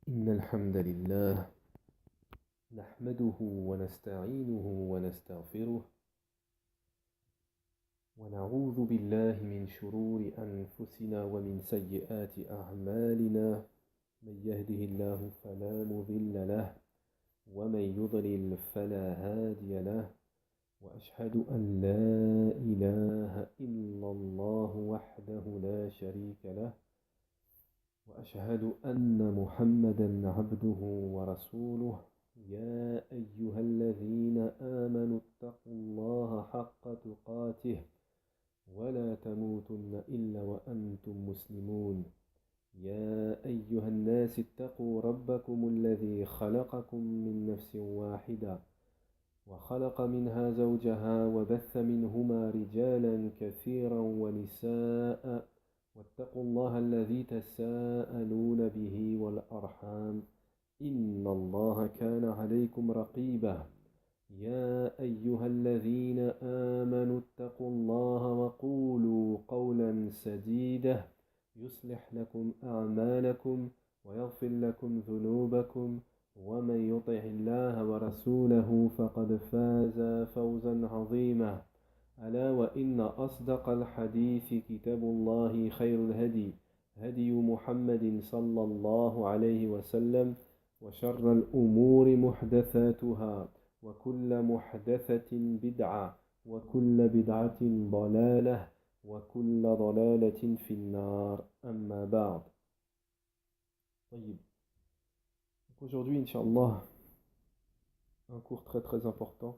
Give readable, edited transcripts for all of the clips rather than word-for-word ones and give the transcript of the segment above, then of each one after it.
إن الحمد لله نحمده ونستعينه ونستغفره ونعوذ بالله من شرور أنفسنا ومن سيئات أعمالنا من يهده الله فلا مضل له ومن يضلل فلا هادي له وأشهد أن لا إله إلا الله وحده لا شريك له وأشهد أن محمدًا عبده ورسوله يا أيها الذين آمنوا اتقوا الله حق تقاته ولا تموتن إلا وأنتم مسلمون يا أيها الناس اتقوا ربكم الذي خلقكم من نفس واحدة وخلق منها زوجها وبث منهما رجالا كثيرا ونساء واتقوا الله الذي تساءلون به والأرحام إن الله كان عليكم رقيبا يا أيها الذين آمنوا اتقوا الله وقولوا قولا سديدا يصلح لكم أعمالكم ويغفر لكم ذنوبكم ومن يطع الله ورسوله فقد فاز فوزا عظيما ألا وإن أصدق الحديث كتاب الله خير الهدي هدي محمد صلى الله عليه وسلم وشر الأمور محدثاتها وكل محدثة بدعة وكل بدعة ضلالة وكل ضلالة في النار أما بعد. طيب. Aujourd'hui, Inch'Allah, un cours très très important.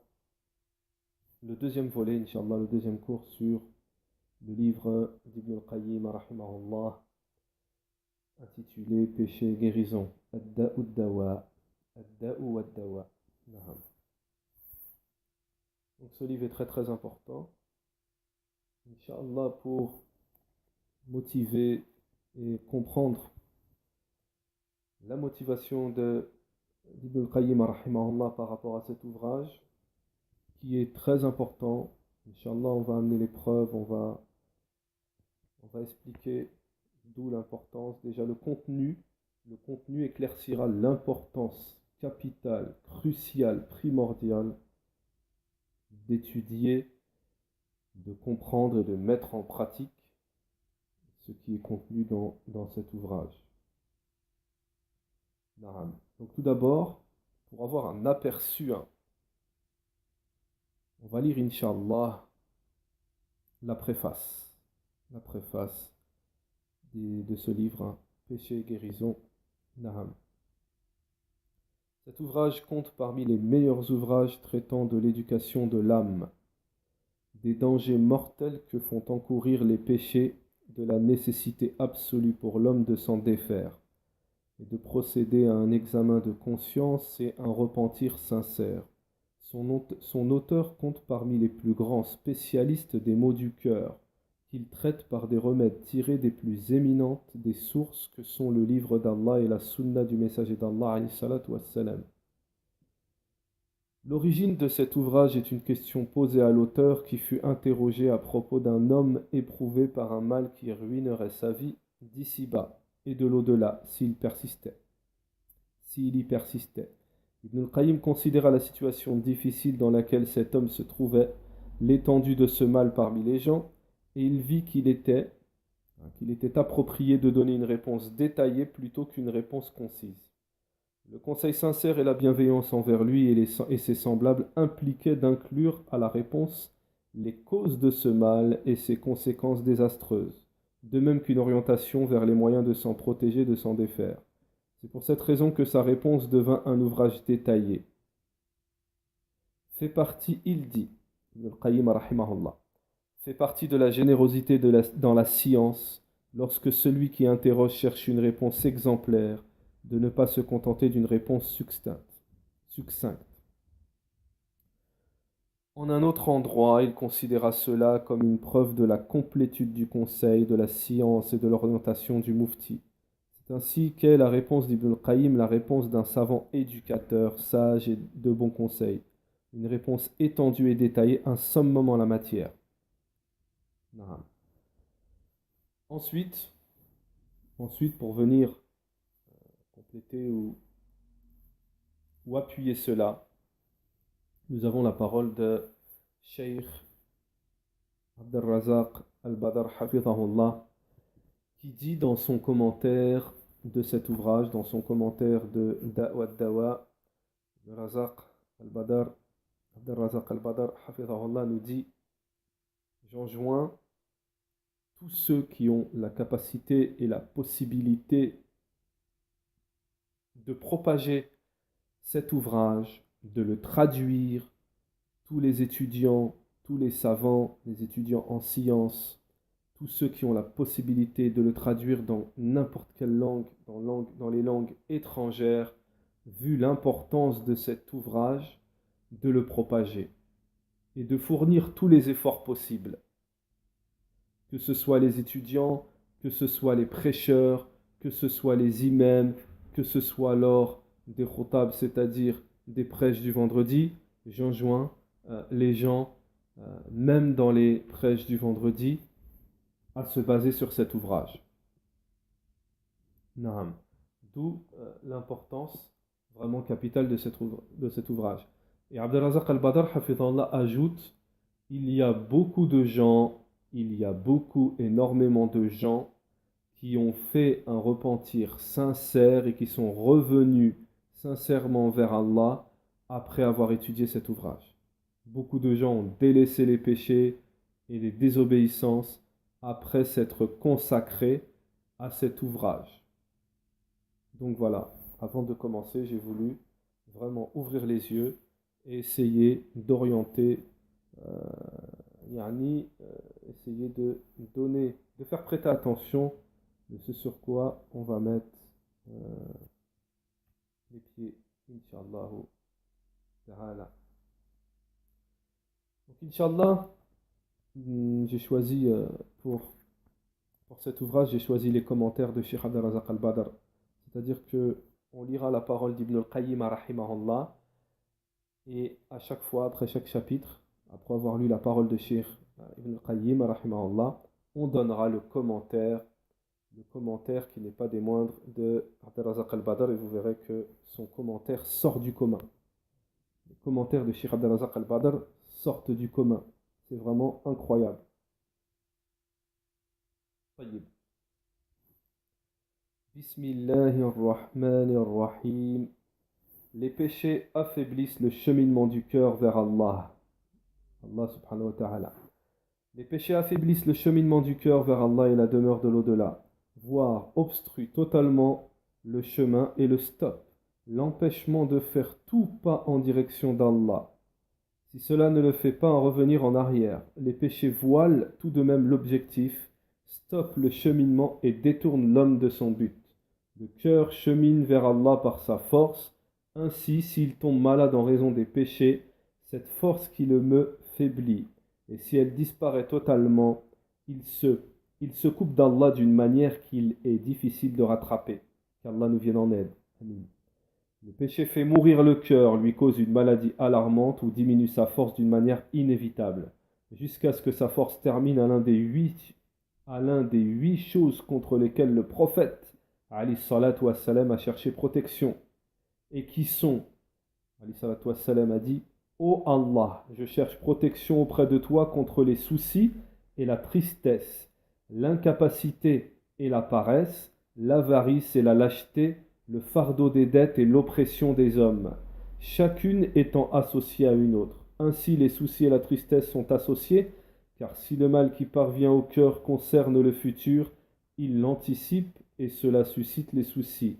Le deuxième volet, Inch'Allah, le deuxième cours sur le livre d'Ibn al-Qayyim, rahimahullah, intitulé Péché et guérison, Ad-Da'u ad-Dawa, Ad-Da'u ad-Dawa. Donc ce livre est très très important, Inch'Allah, pour motiver et comprendre la motivation d'Ibn al-Qayyim, rahimahullah, par rapport à cet ouvrage, qui est très important. Inch'Allah, on va amener les preuves, on va expliquer d'où l'importance. Déjà, le contenu éclaircira l'importance capitale, cruciale, primordiale d'étudier, de comprendre et de mettre en pratique ce qui est contenu dans cet ouvrage. Donc tout d'abord, pour avoir un aperçu, on va lire, Inch'Allah, la préface de ce livre, Péché et guérison. Cet ouvrage compte parmi les meilleurs ouvrages traitant de l'éducation de l'âme, des dangers mortels que font encourir les péchés, de la nécessité absolue pour l'homme de s'en défaire, et de procéder à un examen de conscience et un repentir sincère. Son auteur compte parmi les plus grands spécialistes des maux du cœur, qu'il traite par des remèdes tirés des plus éminentes des sources que sont le livre d'Allah et la sunna du messager d'Allah, alayhi salatu wassalam. L'origine de cet ouvrage est une question posée à l'auteur qui fut interrogé à propos d'un homme éprouvé par un mal qui ruinerait sa vie d'ici-bas et de l'au-delà s'il y persistait. Ibn al-Qayyim considéra la situation difficile dans laquelle cet homme se trouvait, l'étendue de ce mal parmi les gens, et il vit qu'il était approprié de donner une réponse détaillée plutôt qu'une réponse concise. Le conseil sincère et la bienveillance envers lui et ses semblables impliquaient d'inclure à la réponse les causes de ce mal et ses conséquences désastreuses, de même qu'une orientation vers les moyens de s'en protéger, de s'en défaire. C'est pour cette raison que sa réponse devint un ouvrage détaillé. Il dit, Ibn al-Qayyim rahimahullah, fait partie de la générosité dans la science, lorsque celui qui interroge cherche une réponse exemplaire, de ne pas se contenter d'une réponse succincte. En un autre endroit, il considéra cela comme une preuve de la complétude du conseil, de la science et de l'orientation du mufti. C'est ainsi qu'est la réponse d'Ibn al-Qayyim, la réponse d'un savant éducateur, sage et de bons conseils. Une réponse étendue et détaillée, un summum en la matière. Ensuite, pour venir compléter ou appuyer cela, nous avons la parole de Cheikh Abdelrazak Al-Badr Hafidahullah, qui dit dans son commentaire de cet ouvrage, dans son commentaire de Da'wa Dawa, Abdelrazak Al-Badr Hafidahullah nous dit: j'enjoins tous ceux qui ont la capacité et la possibilité de propager cet ouvrage, de le traduire, tous les étudiants, tous les savants, les étudiants en sciences, tous ceux qui ont la possibilité de le traduire dans n'importe quelle langue, dans les langues étrangères, vu l'importance de cet ouvrage, de le propager et de fournir tous les efforts possibles. Que ce soit les étudiants, que ce soit les prêcheurs, que ce soit les imams, que ce soit lors des khutab, c'est-à-dire des prêches du vendredi, j'enjoins les gens, même dans les prêches du vendredi, à se baser sur cet ouvrage. Naam. D'où l'importance vraiment capitale de cet ouvrage. Et Abdelrazak Al-Badr Hafidhallah ajoute: il y a beaucoup de gens, énormément de gens qui ont fait un repentir sincère et qui sont revenus sincèrement vers Allah après avoir étudié cet ouvrage. Beaucoup de gens ont délaissé les péchés et les désobéissances après s'être consacrés à cet ouvrage. Donc voilà, avant de commencer, j'ai voulu vraiment ouvrir les yeux et essayer d'orienter, essayer de donner, de faire prêter attention de ce sur quoi on va mettre les pieds, Inch'Allah ta'ala. Donc Inch'Allah, j'ai choisi pour cet ouvrage, j'ai choisi les commentaires de Cheikh Abdelrazak Al-Badr. C'est-à-dire que on lira la parole d'Ibn al-Qayyim rahimahullah, et à chaque fois, après chaque chapitre, après avoir lu la parole de Cheikh Ibn al-Qayyim rahimahullah, on donnera le commentaire qui n'est pas des moindres de Abdelrazak Al-Badr, et vous verrez que son commentaire sort du commun. Les commentaires de Cheikh Abdelrazak Al-Badr sortent du commun. C'est vraiment incroyable. Bismillahirrahmanirrahim. Les péchés affaiblissent le cheminement du cœur vers Allah. Allah subhanahu wa ta'ala. Les péchés affaiblissent le cheminement du cœur vers Allah et la demeure de l'au-delà, voire obstruent totalement le chemin et le stop, l'empêchement de faire tout pas en direction d'Allah. Si cela ne le fait pas en revenir en arrière, les péchés voilent tout de même l'objectif, stoppent le cheminement et détournent l'homme de son but. Le cœur chemine vers Allah par sa force. Ainsi, s'il tombe malade en raison des péchés, cette force qui le meut faiblit. Et si elle disparaît totalement, il se coupe d'Allah d'une manière qu'il est difficile de rattraper. Qu'Allah nous vienne en aide. Amin. Le péché fait mourir le cœur, lui cause une maladie alarmante ou diminue sa force d'une manière inévitable, jusqu'à ce que sa force termine à l'un des huit choses contre lesquelles le prophète alayhi salatu wassalam a cherché protection, et qui sont, alayhi salatu wassalam a dit: ô Allah, je cherche protection auprès de toi contre les soucis et la tristesse, l'incapacité et la paresse, l'avarice et la lâcheté, le fardeau des dettes et l'oppression des hommes, chacune étant associée à une autre. Ainsi les soucis et la tristesse sont associés, car si le mal qui parvient au cœur concerne le futur, il l'anticipe et cela suscite les soucis.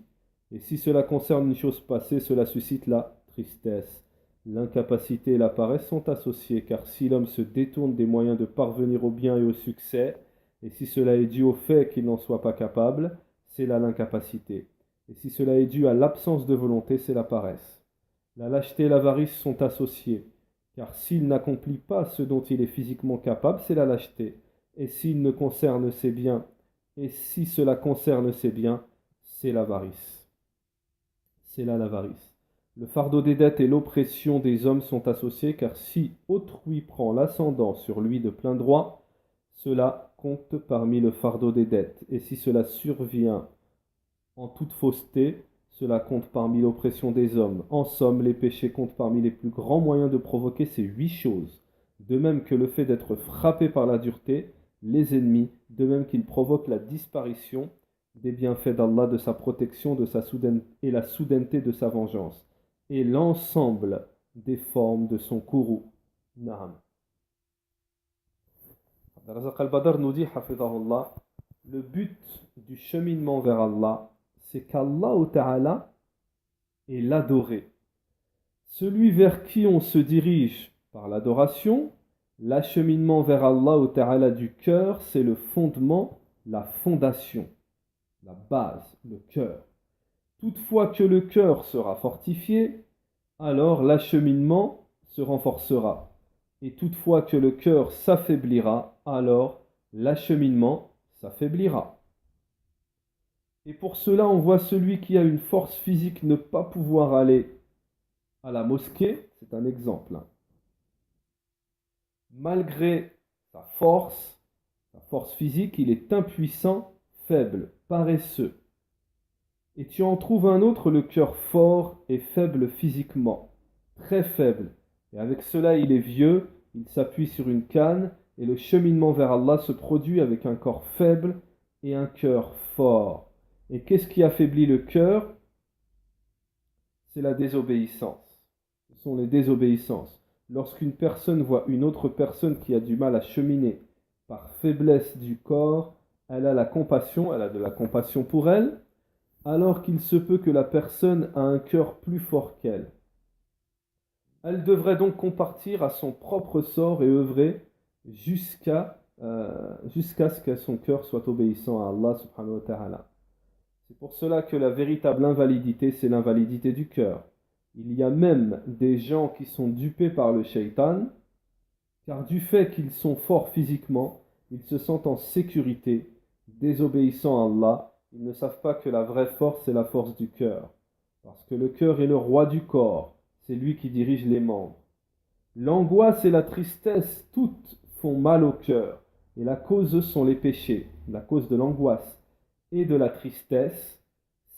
Et si cela concerne une chose passée, cela suscite la tristesse. L'incapacité et la paresse sont associées, car si l'homme se détourne des moyens de parvenir au bien et au succès, et si cela est dû au fait qu'il n'en soit pas capable, c'est là l'incapacité. Et si cela est dû à l'absence de volonté, c'est la paresse. La lâcheté et l'avarice sont associées, car s'il n'accomplit pas ce dont il est physiquement capable, c'est la lâcheté. Et s'il ne concerne ses biens, et si cela concerne ses biens, c'est l'avarice. C'est là l'avarice. Le fardeau des dettes et l'oppression des hommes sont associés, car si autrui prend l'ascendant sur lui de plein droit, cela compte parmi le fardeau des dettes. Et si cela survient en toute fausseté, cela compte parmi l'oppression des hommes. En somme, les péchés comptent parmi les plus grands moyens de provoquer ces 8 choses. De même que le fait d'être frappé par la dureté, les ennemis, de même qu'ils provoquent la disparition des bienfaits d'Allah, de sa protection, et la soudaineté de sa vengeance, et l'ensemble des formes de son courroux. Naam. Razak al-Badr nous dit, hafidahullah, le but du cheminement vers Allah, c'est qu'Allah Ta'ala est l'adoré. Celui vers qui on se dirige par l'adoration, l'acheminement vers Allah Ta'ala du cœur, c'est le fondement, la fondation, la base, le cœur. Toutefois que le cœur sera fortifié, alors l'acheminement se renforcera. Et toutefois que le cœur s'affaiblira, alors l'acheminement s'affaiblira. Et pour cela, on voit celui qui a une force physique ne pas pouvoir aller à la mosquée, c'est un exemple. Malgré sa force physique, il est impuissant, faible, paresseux. Et tu en trouves un autre, le cœur fort et faible physiquement, très faible. Et avec cela, il est vieux, il s'appuie sur une canne, et le cheminement vers Allah se produit avec un corps faible et un cœur fort. Et qu'est-ce qui affaiblit le cœur? C'est la désobéissance. Ce sont les désobéissances. Lorsqu'une personne voit une autre personne qui a du mal à cheminer par faiblesse du corps, elle a de la compassion pour elle, alors qu'il se peut que la personne a un cœur plus fort qu'elle. Elle devrait donc compartir à son propre sort et œuvrer jusqu'à ce que son cœur soit obéissant à Allah subhanahu wa ta'ala. C'est pour cela que la véritable invalidité, c'est l'invalidité du cœur. Il y a même des gens qui sont dupés par le shaitan, car du fait qu'ils sont forts physiquement, ils se sentent en sécurité, désobéissant à Allah. Ils ne savent pas que la vraie force, c'est la force du cœur. Parce que le cœur est le roi du corps, c'est lui qui dirige les membres. L'angoisse et la tristesse, toutes font mal au cœur. Et la cause sont les péchés. La cause de l'angoisse et de la tristesse,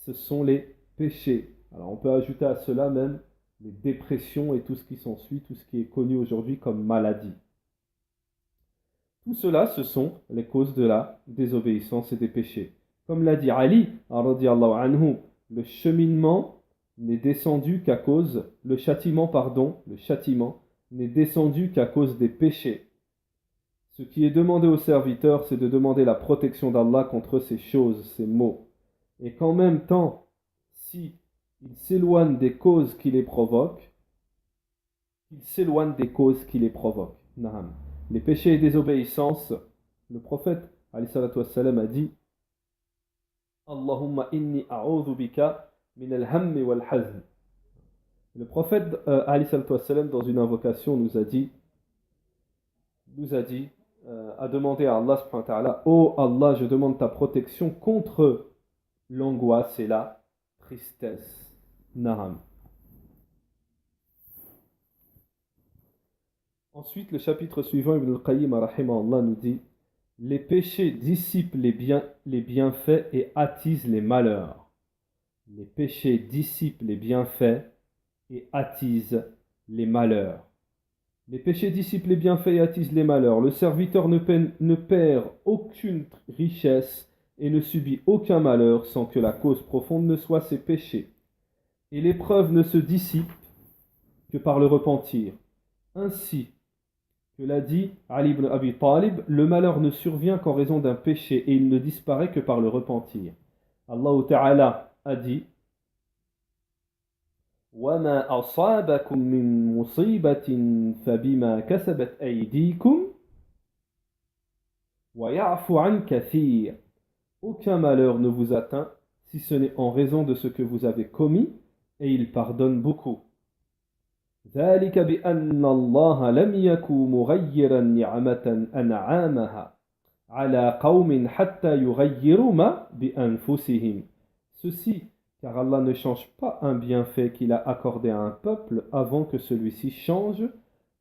ce sont les péchés. Alors on peut ajouter à cela même les dépressions et tout ce qui s'ensuit, tout ce qui est connu aujourd'hui comme maladie. Tout cela, ce sont les causes de la désobéissance et des péchés. Comme l'a dit Ali, radiyallahu anhu, le cheminement n'est descendu qu'à cause, le châtiment n'est descendu qu'à cause des péchés. Ce qui est demandé au serviteur, c'est de demander la protection d'Allah contre ces choses, ces maux. Et qu'en même temps, si il s'éloigne des causes qui les provoquent, Naham. Les péchés et désobéissances, le prophète alayhi salatu wassalam, a dit Allahumma inni a'udhu bika min al-hammi wal-hazn. Le prophète alayhi salatu wassalam, dans une invocation, a demandé à Allah subhanahu wa ta'ala, oh Allah, je demande ta protection contre l'angoisse et la tristesse. Naham. Ensuite, le chapitre suivant, Ibn al-Qayyim rahimahullah nous dit les péchés dissipent les bienfaits et attisent les malheurs. Les péchés dissipent les bienfaits et attisent les malheurs. Les péchés dissipent les bienfaits et attisent les malheurs. Le serviteur ne perd aucune richesse et ne subit aucun malheur sans que la cause profonde ne soit ses péchés. Et l'épreuve ne se dissipe que par le repentir. Ainsi que l'a dit Ali ibn Abi Talib, le malheur ne survient qu'en raison d'un péché et il ne disparaît que par le repentir. Allah Ta'ala a dit وَمَا أَصَابَكُم مِّن مُّصِيبَةٍ فَبِمَا كَسَبَتْ أَيْدِيكُمْ وَيَعْفُ عَنْ كَثِيرٍ. Aucun malheur ne vous atteint si ce n'est en raison de ce que vous avez commis et il pardonne beaucoup. ذلك بأن الله لم يكن مغيرا نعمة أنعامها على قوم حتى يغيروا ما بأنفسهم. Ceci, car Allah ne change pas un bienfait qu'il a accordé à un peuple avant que celui-ci change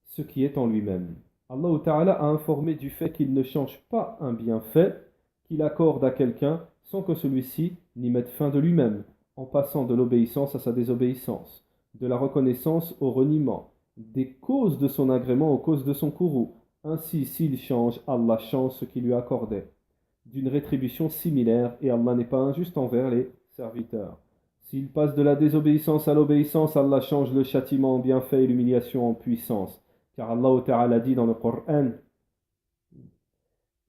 ce qui est en lui-même. Allah Ta'ala a informé du fait qu'il ne change pas un bienfait qu'il accorde à quelqu'un sans que celui-ci n'y mette fin de lui-même. en passant de l'obéissance à sa désobéissance, de la reconnaissance au reniement, des causes de son agrément aux causes de son courroux. Ainsi, s'il change, Allah change ce qui lui accordait, d'une rétribution similaire, et Allah n'est pas injuste envers les serviteurs. S'il passe de la désobéissance à l'obéissance, Allah change le châtiment en bienfait et l'humiliation en puissance. Car Allah Ta'ala dit dans le Coran: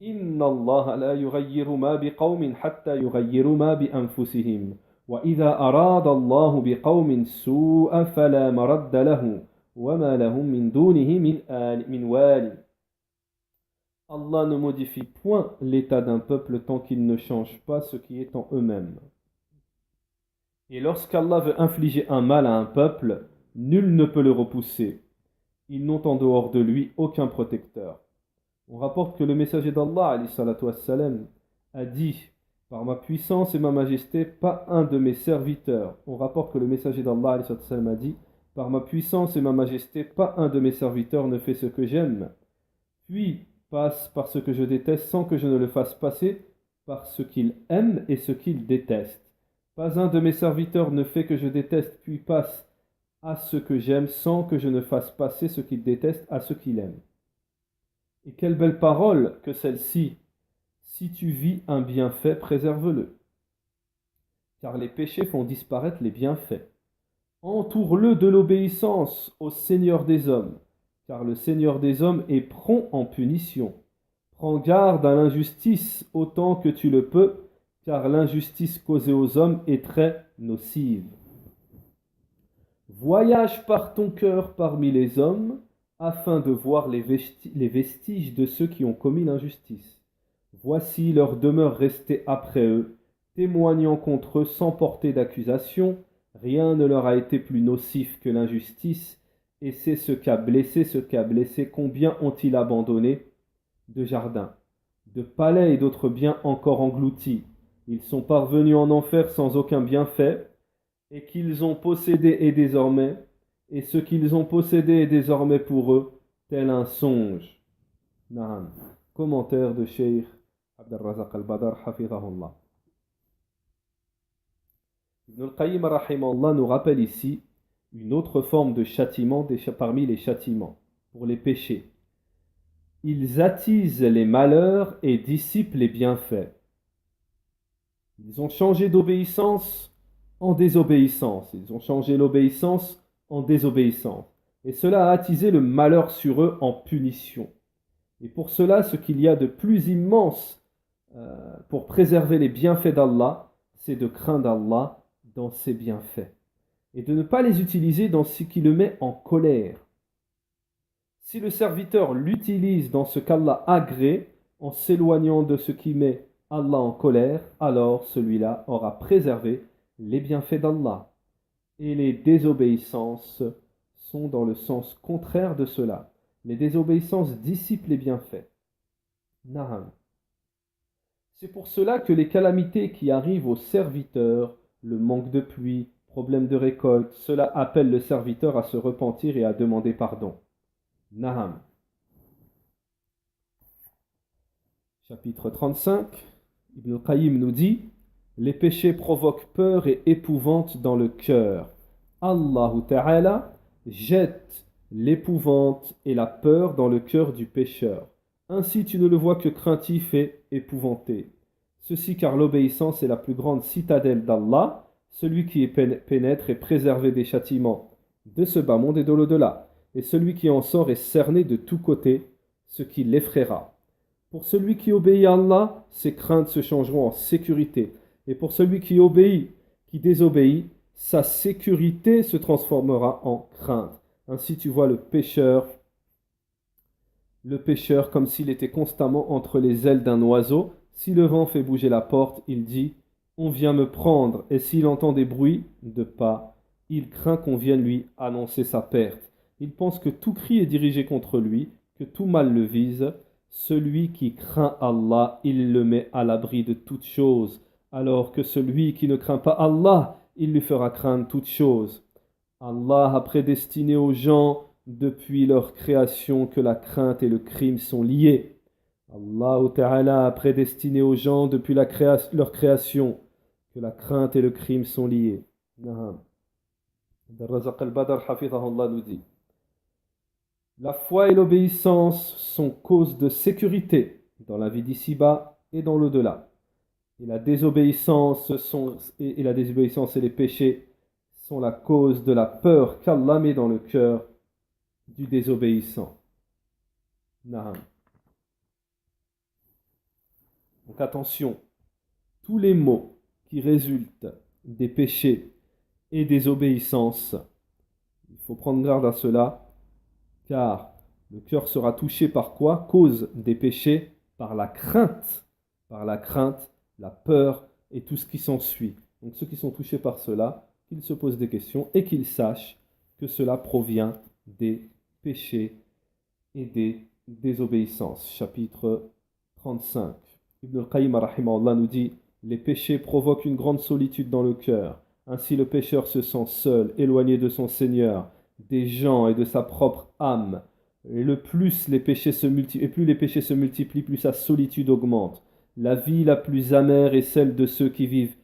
Inna Allah la yughayyiru ma biqawmin hatta yughayyiru ma bi anfusihim. Wa idha arada Allahu biqawmin su'an fala maradda lahu. Wa ma lahum min dunihi min wali. Allah ne modifie point l'état d'un peuple tant qu'il ne change pas ce qui est en eux-mêmes. Et lorsqu'Allah veut infliger un mal à un peuple, nul ne peut le repousser. Ils n'ont en dehors de lui aucun protecteur. On rapporte que le messager d'Allah, alayhi salatu wassalam, a dit: par ma puissance et ma majesté, pas un de mes serviteurs. On rapporte que le messager d'Allah, alayhi salatu wassalam, a dit: par ma puissance et ma majesté, pas un de mes serviteurs ne fait ce que j'aime, puis passe par ce que je déteste sans que je ne le fasse passer par ce qu'il aime et ce qu'il déteste. Pas un de mes serviteurs ne fait que je déteste, puis passe à ce que j'aime sans que je ne fasse passer ce qu'il déteste à ce qu'il aime. Et quelle belle parole que celle-ci! Si tu vis un bienfait, préserve-le. Car les péchés font disparaître les bienfaits. Entoure-le de l'obéissance au Seigneur des hommes, car le Seigneur des hommes est prompt en punition. Prends garde à l'injustice autant que tu le peux, car l'injustice causée aux hommes est très nocive. Voyage par ton cœur parmi les hommes, afin de voir les vestiges de ceux qui ont commis l'injustice. Voici leur demeure restée après eux, témoignant contre eux sans porter d'accusation. Rien ne leur a été plus nocif que l'injustice, et c'est ce qu'a blessé, combien ont-ils abandonné de jardins, de palais et d'autres biens encore engloutis. Ils sont parvenus en enfer sans aucun bienfait, et qu'ils ont possédé et désormais, et ce qu'ils ont possédé est désormais pour eux, tel un songe. Naam. Commentaire de Cheikh Abdelrazak al-Badar, hafidhahullah. Ibn al-Qayyim rahimahullah nous rappelle ici une autre forme de châtiment parmi les châtiments, pour les péchés. Ils attisent les malheurs et dissipent les bienfaits. Ils ont changé d'obéissance en désobéissance. Ils ont changé l'obéissance en désobéissance. Et cela a attisé le malheur sur eux en punition. Et pour cela, ce qu'il y a de plus immense pour préserver les bienfaits d'Allah, c'est de craindre Allah dans ses bienfaits. Et de ne pas les utiliser dans ce qui le met en colère. Si le serviteur l'utilise dans ce qu'Allah agrée, en s'éloignant de ce qui met Allah en colère, alors celui-là aura préservé les bienfaits d'Allah. Et les désobéissances sont dans le sens contraire de cela. Les désobéissances dissipent les bienfaits. Naham. C'est pour cela que les calamités qui arrivent aux serviteurs, le manque de pluie, problème de récolte, cela appelle le serviteur à se repentir et à demander pardon. Naham. Chapitre 35. Ibn al-Qayyim nous dit: les péchés provoquent peur et épouvante dans le cœur. Allah Ta'ala jette l'épouvante et la peur dans le cœur du pécheur. Ainsi tu ne le vois que craintif et épouvanté. Ceci car l'obéissance est la plus grande citadelle d'Allah. Celui qui pénètre est préservé des châtiments de ce bas monde et de l'au-delà. Et celui qui en sort est cerné de tous côtés, ce qui l'effraiera. Pour celui qui obéit à Allah, ses craintes se changeront en sécurité. Et pour celui qui désobéit, sa sécurité se transformera en crainte. Ainsi tu vois le pécheur comme s'il était constamment entre les ailes d'un oiseau. Si le vent fait bouger la porte, il dit: on vient me prendre. Et s'il entend des bruits de pas, il craint qu'on vienne lui annoncer sa perte. Il pense que tout cri est dirigé contre lui, que tout mal le vise. Celui qui craint Allah, il le met à l'abri de toutes choses, alors que celui qui ne craint pas Allah, il lui fera craindre toutes choses. Allah a prédestiné aux gens depuis leur création que la crainte et le crime sont liés. Allah Ta'ala a prédestiné aux gens depuis leur création que la crainte et le crime sont liés. Naham. Razaq al-Badr, hafidhahullah, nous dit: la foi et l'obéissance sont cause de sécurité dans la vie d'ici-bas et dans l'au-delà. Et la désobéissance et les péchés sont la cause de la peur qu'Allah met dans le cœur du désobéissant. Naham. Donc attention, tous les maux qui résultent des péchés et des obéissances, il faut prendre garde à cela, car le cœur sera touché par quoi? Cause des péchés, par la crainte, la peur et tout ce qui s'ensuit. Donc ceux qui sont touchés par cela, qu'ils se posent des questions et qu'ils sachent que cela provient des péchés et des désobéissances. Chapitre 35. Ibn al-Qayyim rahimahullah nous dit: les péchés provoquent une grande solitude dans le cœur. Ainsi le pécheur se sent seul, éloigné de son Seigneur, des gens et de sa propre âme. Et plus les péchés se multiplient, plus sa solitude augmente. La vie la plus amère est celle de ceux qui vivent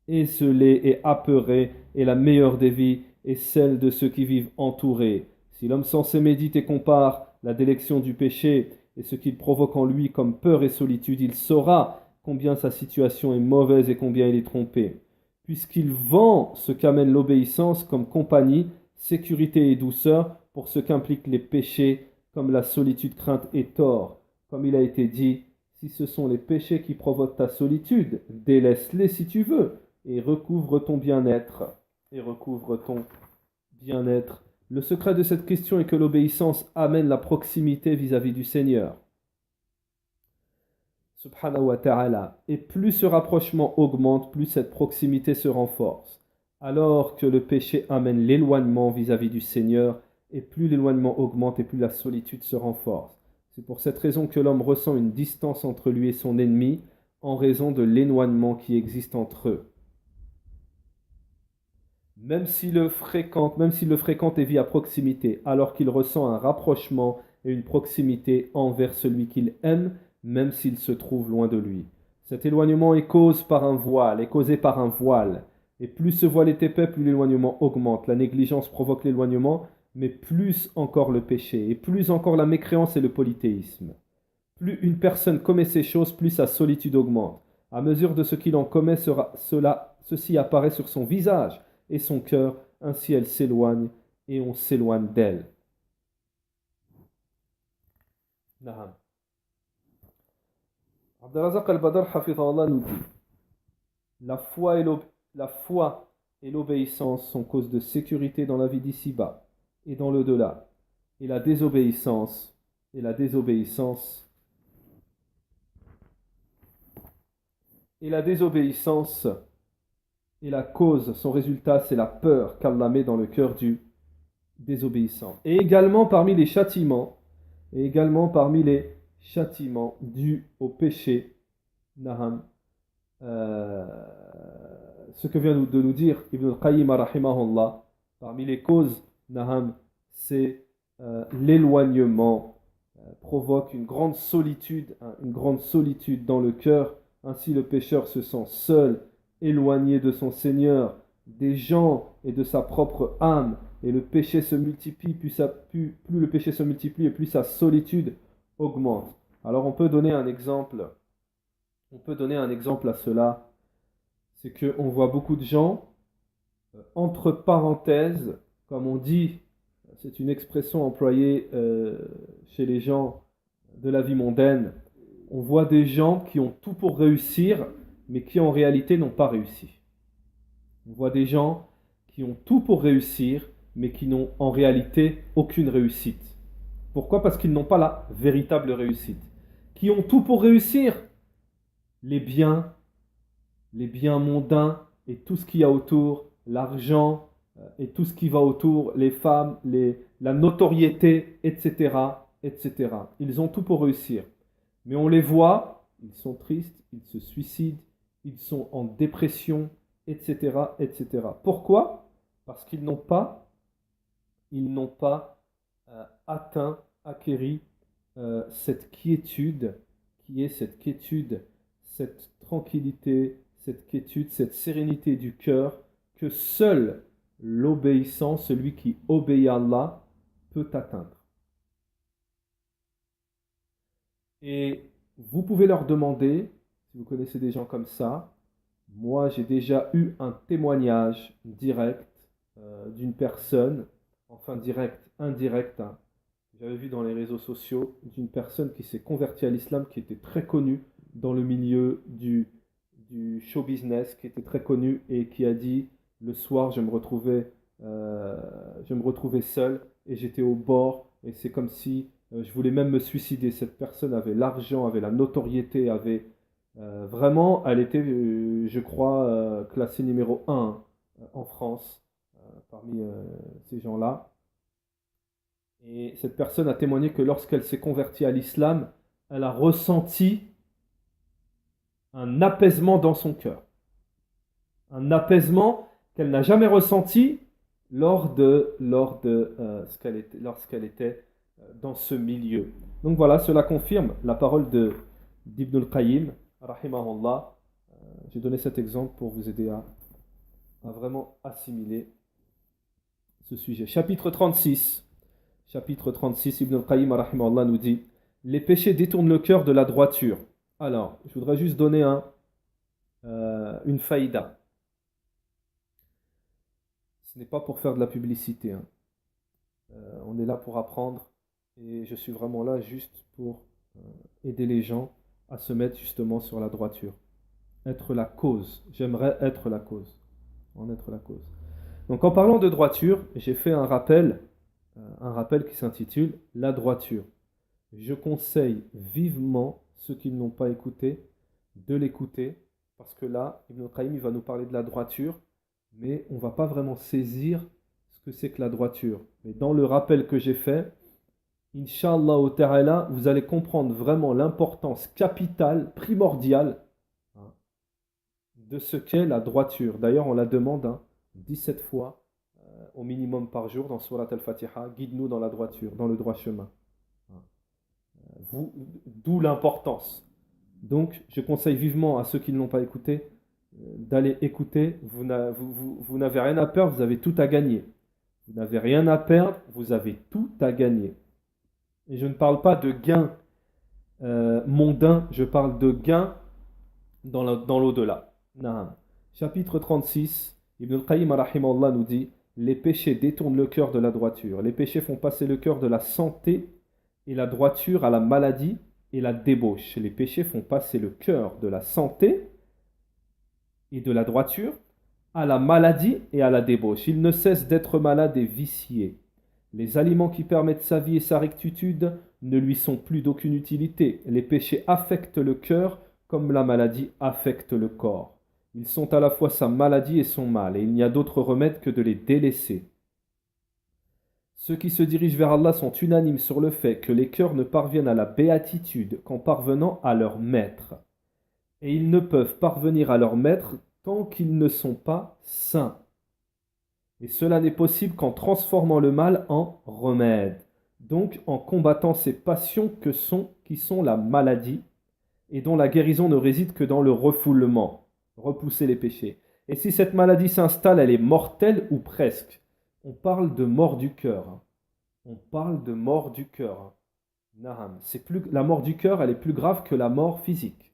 esselés et apeurés, et la meilleure des vies est celle de ceux qui vivent entourés. Si l'homme sensé médite et compare la délection du péché et ce qu'il provoque en lui comme peur et solitude, il saura combien sa situation est mauvaise et combien il est trompé. Puisqu'il vend ce qu'amène l'obéissance comme compagnie, sécurité et douceur pour ce qu'impliquent les péchés comme la solitude, crainte et tort. Comme il a été dit: si ce sont les péchés qui provoquent ta solitude, délaisse-les si tu veux, et recouvre ton bien-être. Le secret de cette question est que l'obéissance amène la proximité vis-à-vis du Seigneur, subhanahu wa ta'ala. Et plus ce rapprochement augmente, plus cette proximité se renforce. Alors que le péché amène l'éloignement vis-à-vis du Seigneur, et plus l'éloignement augmente et plus la solitude se renforce. C'est pour cette raison que l'homme ressent une distance entre lui et son ennemi, en raison de l'éloignement qui existe entre eux. Même s'il le fréquente et vit à proximité, alors qu'il ressent un rapprochement et une proximité envers celui qu'il aime, même s'il se trouve loin de lui. Cet éloignement est causé par un voile. Et plus ce voile est épais, plus l'éloignement augmente. La négligence provoque l'éloignement, mais plus encore le péché, et plus encore la mécréance et le polythéisme. Plus une personne commet ces choses, plus sa solitude augmente. À mesure de ce qu'il en commet, ceci apparaît sur son visage et son cœur, ainsi elle s'éloigne et on s'éloigne d'elle. Naham. Abdelrazak al-Badr hafidhahullah nous dit: la foi et l'obéissance sont cause de sécurité dans la vie d'ici-bas et dans l'au-delà. Et la désobéissance et la désobéissance et la cause, son résultat, c'est la peur qu'Allah met dans le cœur du désobéissant. Et également parmi les châtiments dus au péché, naham, ce que vient de nous dire Ibn al-Qayyim rahimahullah, parmi les causes, naham, c'est l'éloignement provoque une grande solitude dans le cœur. Ainsi le pécheur se sent seul, éloigné de son Seigneur, des gens et de sa propre âme, et le péché se multiplie, plus le péché se multiplie et plus sa solitude augmente. Alors on peut donner un exemple à cela, c'est qu'on voit beaucoup de gens, entre parenthèses, comme on dit, c'est une expression employée chez les gens de la vie mondaine, on voit des gens qui ont tout pour réussir, mais qui en réalité n'ont pas réussi. On voit des gens qui ont tout pour réussir, mais qui n'ont en réalité aucune réussite. Pourquoi? Parce qu'ils n'ont pas la véritable réussite. Qui ont tout pour réussir, les biens mondains et tout ce qu'il y a autour, l'argent et tout ce qui va autour, les femmes, la notoriété, etc., etc. Ils ont tout pour réussir. Mais on les voit, ils sont tristes, ils se suicident, ils sont en dépression, etc., etc. Pourquoi? Parce qu'ils n'ont pas acquéri cette quiétude, cette tranquillité, cette quiétude, cette sérénité du cœur que seul l'obéissant, celui qui obéit à Allah, peut atteindre. Et vous pouvez leur demander, si vous connaissez des gens comme ça, moi j'ai déjà eu un témoignage direct d'une personne, enfin direct, indirect, hein, j'avais vu dans les réseaux sociaux, d'une personne qui s'est convertie à l'islam, qui était très connue dans le milieu du show business, qui était très connue et qui a dit, le soir euh, je me retrouvais seul et j'étais au bord et c'est comme si je voulais même me suicider. Cette personne avait l'argent, avait la notoriété, avait vraiment, elle était, je crois, classée numéro un en France parmi ces gens-là. Et cette personne a témoigné que lorsqu'elle s'est convertie à l'islam, elle a ressenti un apaisement dans son cœur. Un apaisement qu'elle n'a jamais ressenti lorsqu'elle était dans ce milieu. Donc voilà, cela confirme la parole d'Ibn al-Qayyim, rahimahullah. J'ai donné cet exemple pour vous aider à vraiment assimiler ce sujet. Chapitre 36. Chapitre 36, Ibn al-Qayyim rahimahullah nous dit: les péchés détournent le cœur de la droiture. Alors, je voudrais juste donner une faïda. Ce n'est pas pour faire de la publicité, hein. On est là pour apprendre et je suis vraiment là juste pour aider les gens à se mettre justement sur la droiture. Être la cause. J'aimerais être la cause. En être la cause. Donc en parlant de droiture, j'ai fait un rappel qui s'intitule La droiture. Je conseille vivement ceux qui ne l'ont pas écouté de l'écouter parce que là, Ibn Qayyim va nous parler de la droiture, mais on ne va pas vraiment saisir ce que c'est que la droiture. Mais dans le rappel que j'ai fait, Inch'Allah ta'ala, vous allez comprendre vraiment l'importance capitale, primordiale hein, de ce qu'est la droiture. D'ailleurs, on la demande 17 fois au minimum par jour dans Surat al-Fatiha, guide-nous dans la droiture, dans le droit chemin. D'où l'importance. Donc, je conseille vivement à ceux qui ne l'ont pas écouté d'aller écouter. Vous n'avez rien à perdre, vous avez tout à gagner. Vous n'avez rien à perdre, vous avez tout à gagner. Et je ne parle pas de gains mondains, je parle de gains dans l'au-delà. Chapitre 36, Ibn al-Qayyim rahimahullah nous dit: les péchés détournent le cœur de la droiture. Les péchés font passer le cœur de la santé et la droiture à la maladie et la débauche. Les péchés font passer le cœur de la santé et de la droiture à la maladie et à la débauche. Il ne cesse d'être malade et vicié. Les aliments qui permettent sa vie et sa rectitude ne lui sont plus d'aucune utilité. Les péchés affectent le cœur comme la maladie affecte le corps. Ils sont à la fois sa maladie et son mal, et il n'y a d'autre remède que de les délaisser. Ceux qui se dirigent vers Allah sont unanimes sur le fait que les cœurs ne parviennent à la béatitude qu'en parvenant à leur maître. Et ils ne peuvent parvenir à leur maître tant qu'ils ne sont pas saints. Et cela n'est possible qu'en transformant le mal en remède. Donc en combattant ces passions qui sont la maladie, et dont la guérison ne réside que dans le refoulement. Repousser les péchés. Et si cette maladie s'installe, elle est mortelle ou presque. On parle de mort du cœur. On parle de mort du cœur. La mort du cœur, elle est plus grave que la mort physique.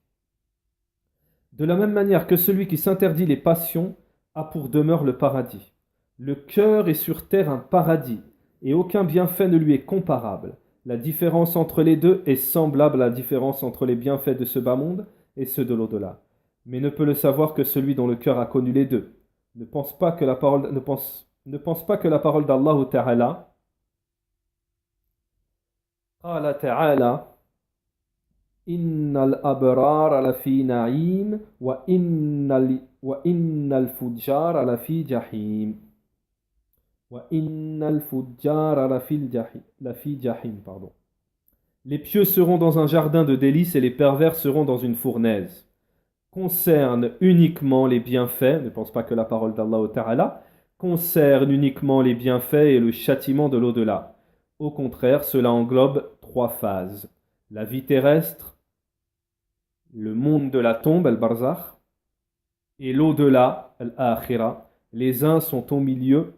De la même manière que celui qui s'interdit les passions a pour demeure le paradis. Le cœur est sur terre un paradis, et aucun bienfait ne lui est comparable. La différence entre les deux est semblable à la différence entre les bienfaits de ce bas monde et ceux de l'au-delà. Mais ne peut le savoir que celui dont le cœur a connu les deux. Ne pense pas que la parole d'Allah Ta'ala, Qala Ta'ala, Innal abrar la fi na'im wa innal fujjar la fi jahim. Wa innal fujjar la fi jahim, pardon. Les pieux seront dans un jardin de délices et les pervers seront dans une fournaise. Concerne uniquement les bienfaits, ne pense pas que la parole d'Allah Ta'ala concerne uniquement les bienfaits et le châtiment de l'au-delà. Au contraire, cela englobe 3 phases. La vie terrestre, le monde de la tombe, al-barzakh, et l'au-delà, al-akhira. Les uns sont au milieu,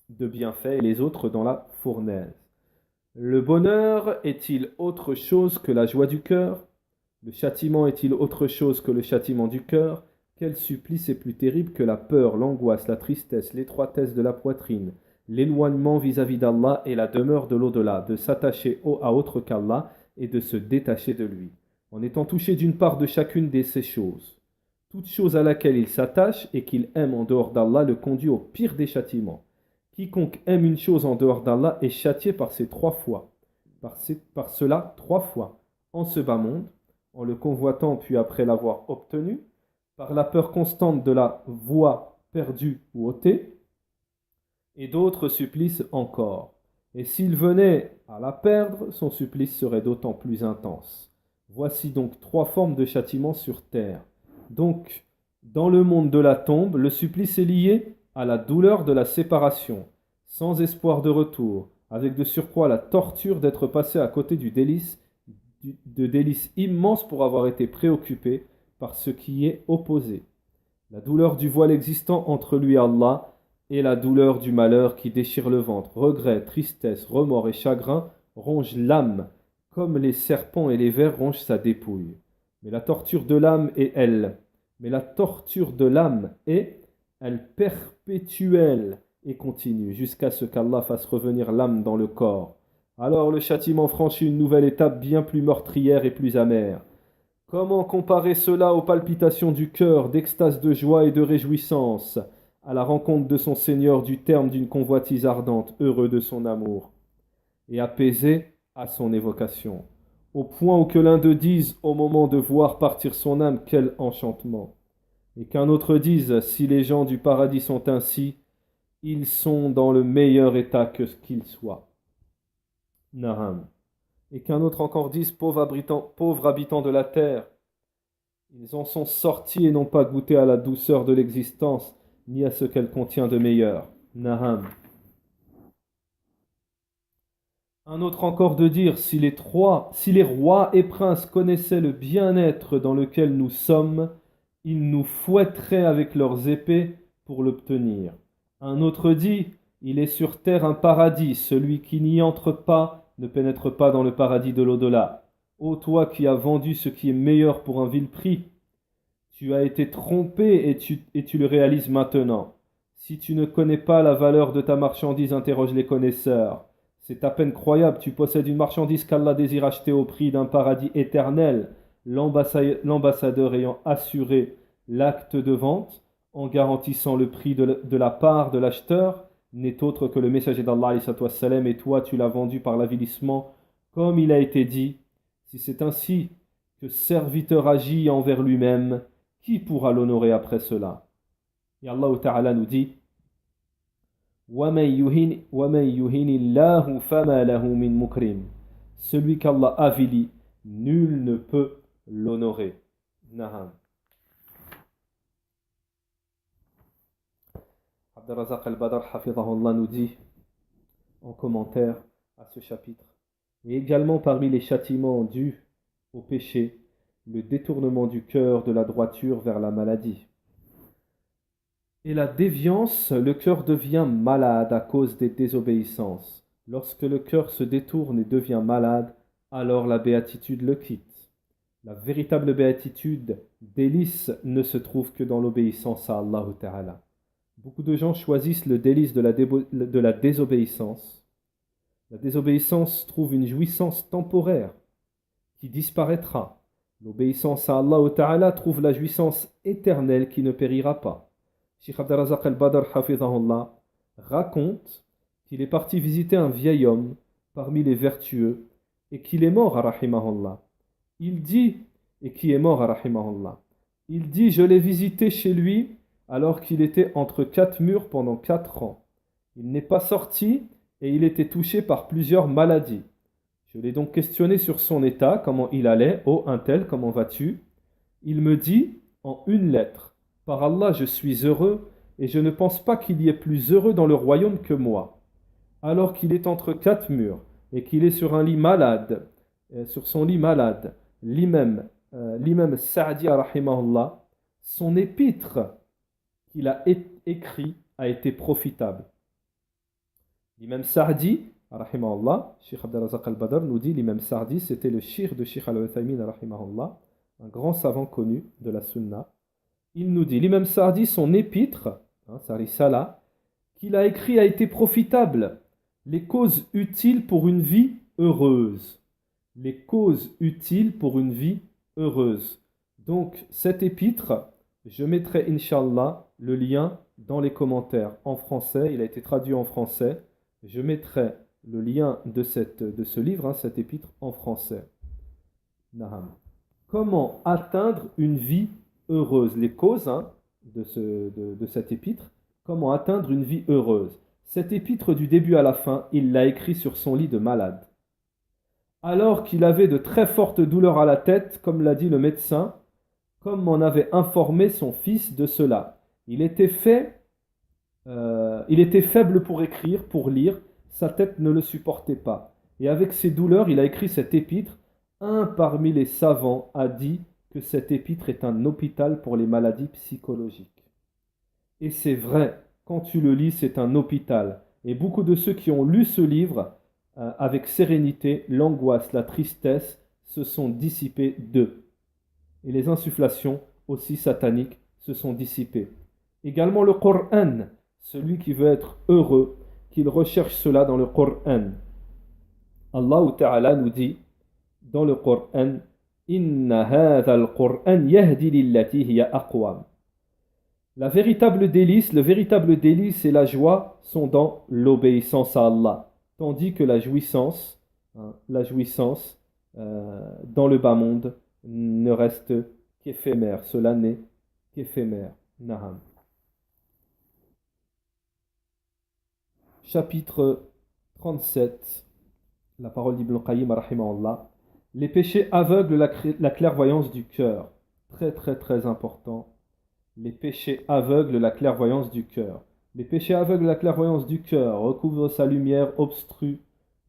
de bienfaits et les autres dans la fournaise. Le bonheur est-il autre chose que la joie du cœur? Le châtiment est-il autre chose que le châtiment du cœur? Quel supplice est plus terrible que la peur, l'angoisse, la tristesse, l'étroitesse de la poitrine, l'éloignement vis-à-vis d'Allah et la demeure de l'au-delà, de s'attacher à autre qu'Allah et de se détacher de lui, en étant touché d'une part de chacune de ces choses. Toute chose à laquelle il s'attache et qu'il aime en dehors d'Allah le conduit au pire des châtiments. Quiconque aime une chose en dehors d'Allah est châtié par cela 3 fois, en ce bas monde, en le convoitant puis après l'avoir obtenu, par la peur constante de la voie perdue ou ôtée, et d'autres supplices encore. Et s'il venait à la perdre, son supplice serait d'autant plus intense. Voici donc 3 formes de châtiment sur terre. Donc, dans le monde de la tombe, le supplice est lié à la douleur de la séparation, sans espoir de retour, avec de surcroît la torture d'être passé à côté de délices immenses pour avoir été préoccupé par ce qui est opposé. La douleur du voile existant entre lui et Allah et la douleur du malheur qui déchire le ventre. Regret, tristesse, remords et chagrin rongent l'âme, comme les serpents et les vers rongent sa dépouille. Mais la torture de l'âme est elle perpétuelle et continue, jusqu'à ce qu'Allah fasse revenir l'âme dans le corps. Alors le châtiment franchit une nouvelle étape bien plus meurtrière et plus amère. Comment comparer cela aux palpitations du cœur, d'extase de joie et de réjouissance, à la rencontre de son Seigneur du terme d'une convoitise ardente, heureux de son amour, et apaisé à son évocation, au point où que l'un d'eux dise au moment de voir partir son âme, quel enchantement, et qu'un autre dise, si les gens du paradis sont ainsi, ils sont dans le meilleur état que ce qu'ils soient. Naham. Et qu'un autre encore dise, pauvres habitants de la terre, ils en sont sortis et n'ont pas goûté à la douceur de l'existence, ni à ce qu'elle contient de meilleur. Naham. Un autre encore de dire, si les rois et princes connaissaient le bien-être dans lequel nous sommes, ils nous fouetteraient avec leurs épées pour l'obtenir. Un autre dit, il est sur terre un paradis, celui qui n'y entre pas ne pénètre pas dans le paradis de l'au-delà. Ô toi qui as vendu ce qui est meilleur pour un vil prix, tu as été trompé et tu le réalises maintenant. Si tu ne connais pas la valeur de ta marchandise, interroge les connaisseurs. C'est à peine croyable, tu possèdes une marchandise qu'Allah désire acheter au prix d'un paradis éternel. L'ambassadeur ayant assuré l'acte de vente, en garantissant le prix de la part de l'acheteur, n'est autre que le messager d'Allah, et toi tu l'as vendu par l'avilissement, comme il a été dit. Si c'est ainsi que serviteur agit envers lui-même, qui pourra l'honorer après cela? Et Allah Ta'ala nous dit, celui qu'Allah avilit, nul ne peut l'honorer. Naham. Abdelrazak al-Badr hafidhahullah nous dit en commentaire à ce chapitre, et également parmi les châtiments dus au péché, le détournement du cœur de la droiture vers la maladie. Et la déviance, le cœur devient malade à cause des désobéissances. Lorsque le cœur se détourne et devient malade, alors la béatitude le quitte. La véritable béatitude, délice, ne se trouve que dans l'obéissance à Allah Ta'ala. Beaucoup de gens choisissent le délice de la désobéissance. La désobéissance trouve une jouissance temporaire qui disparaîtra. L'obéissance à Allah Ta'ala trouve la jouissance éternelle qui ne périra pas. Cheikh Abdelrazak al-Badr hafidhahullah raconte qu'il est parti visiter un vieil homme parmi les vertueux et qu'il est mort à rahimahullah. Il dit, je l'ai visité chez lui alors qu'il était entre 4 murs pendant 4 ans. Il n'est pas sorti et il était touché par plusieurs maladies. Je l'ai donc questionné sur son état, comment il allait. Oh, un tel, comment vas-tu? Il me dit en une lettre, par Allah, je suis heureux et je ne pense pas qu'il y ait plus heureux dans le royaume que moi. Alors qu'il est entre 4 murs et qu'il est sur son lit malade, lit même l'imam Sa'di, rahimahullah, son épître qu'il a écrit a été profitable. L'imam Sa'di, rahimahullah, Cheikh Abdelrazak al-Badr nous dit, l'imam Sa'di, c'était le shir de Cheikh al-Uthaymin, rahimahullah, un grand savant connu de la sunna. Il nous dit, l'imam Sa'di, son épître, sa risala, qu'il a écrit a été profitable. Les causes utiles pour une vie heureuse. Les causes utiles pour une vie heureuse. Donc, cet épître, je mettrai, Inch'Allah, le lien dans les commentaires en français. Il a été traduit en français. Je mettrai le lien de ce livre, cet épître, en français. Naham. Comment atteindre une vie heureuse? Les causes de cet épître. Comment atteindre une vie heureuse? Cet épître du début à la fin, il l'a écrit sur son lit de malade. Alors qu'il avait de très fortes douleurs à la tête, comme l'a dit le médecin, comme m'en avait informé son fils de cela. Il était faible pour écrire, pour lire, sa tête ne le supportait pas. Et avec ses douleurs, il a écrit cet épître. Un parmi les savants a dit que cet épître est un hôpital pour les maladies psychologiques. Et c'est vrai, quand tu le lis, c'est un hôpital. Et beaucoup de ceux qui ont lu ce livre, avec sérénité, l'angoisse, la tristesse, se sont dissipés d'eux. Et les insufflations, aussi sataniques, se sont dissipées. Également le Coran, celui qui veut être heureux, qu'il recherche cela dans le Coran. Allah Ta'ala nous dit dans le Coran, Inna hadha al-Qur'an yahdi lillati hiya aqwam. Le véritable délice et la joie sont dans l'obéissance à Allah, tandis que la jouissance dans le bas monde ne reste qu'éphémère. Cela n'est qu'éphémère. Naham. Chapitre 37, la parole d'Ibn Qayyim, rahimahullah. Les péchés aveuglent la clairvoyance du cœur. Très très très important. Les péchés aveuglent la clairvoyance du cœur. Les péchés aveuglent la clairvoyance du cœur, recouvrent sa lumière, obstruent